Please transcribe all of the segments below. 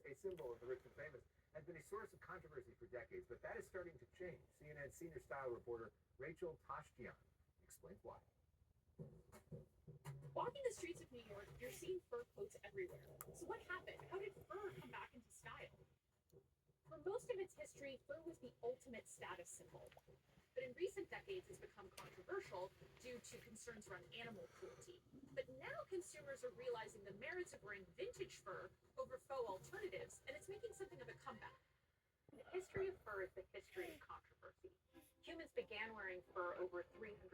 a symbol of the rich and famous, has been a source of controversy for decades, but that is starting to change. CNN senior style reporter Rachel Tashkian explains why. Walking the streets of New York, you're seeing fur coats everywhere. So what happened? How did fur come back into style? For most of its history, fur was the ultimate status symbol. But in recent decades, it's become controversial due to concerns around animal cruelty. But now consumers are realizing the merits of wearing vintage fur over faux alternatives, and it's making something of a comeback. The history of fur is the history of controversy. Humans began wearing fur over 300,000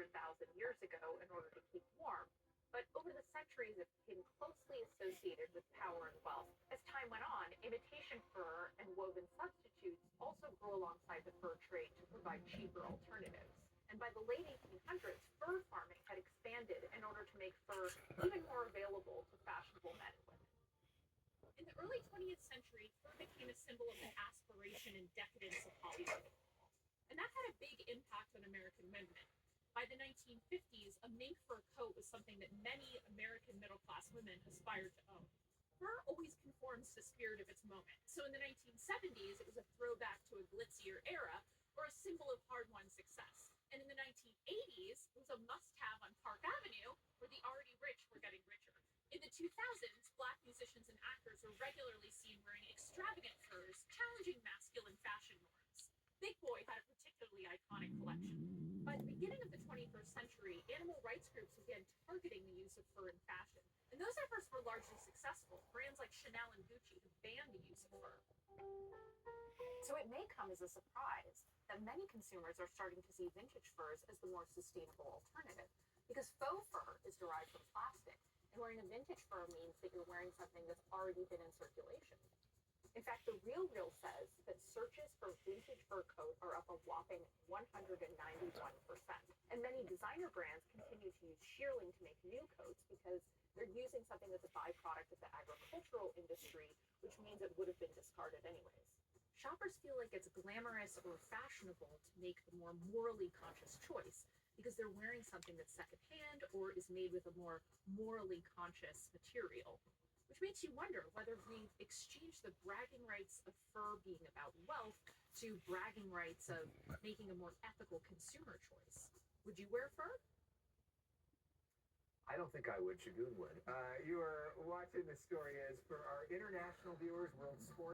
years ago in order to keep warm, but over the centuries it became closely associated with power and wealth. As time went on, imitation fur and woven substitutes also grew alongside the fur trade to provide cheaper alternatives. And by the late 1800s, fur farming had expanded in order to make fur even more available to fashionable men and women. In the early 20th century, fur became a symbol of the aspiration and decadence of Hollywood. And that had a big impact on American women. By the 1950s, a mink fur coat was something that many American middle-class women aspired to own. Fur always conforms to the spirit of its moment. So in the 1970s, it was a throwback to a glitzier era or a symbol of hard-won success. And in the 1980s, it was a must-have on Park Avenue where the already rich were getting richer. In the 2000s, Black musicians and actors were regularly seen wearing extravagant furs, challenging masculine fashion norms. Big Boy had a particularly iconic collection. By the beginning of the 21st century, animal rights groups began targeting the use of fur in fashion. And those efforts were largely successful. Brands like Chanel and Gucci have banned the use of fur. So it may come as a surprise that many consumers are starting to see vintage furs as the more sustainable alternative, because faux fur is derived from plastic, and wearing a vintage fur means that you're wearing something that's already been in circulation. In fact, The Real says that searches for vintage fur coat are up a whopping 191%. And many designer brands continue to use shearling to make new coats because they're using something that's a byproduct of the agricultural industry, which means it would have been discarded anyways. Shoppers feel like it's glamorous or fashionable to make the more morally conscious choice because they're wearing something that's secondhand or is made with a more morally conscious material. Which makes you wonder whether we've exchanged the bragging rights of fur being about wealth to bragging rights of making a more ethical consumer choice. Would you wear fur? I don't think I would. Shagun would. You are watching The Story Is for our international viewers, World Sport.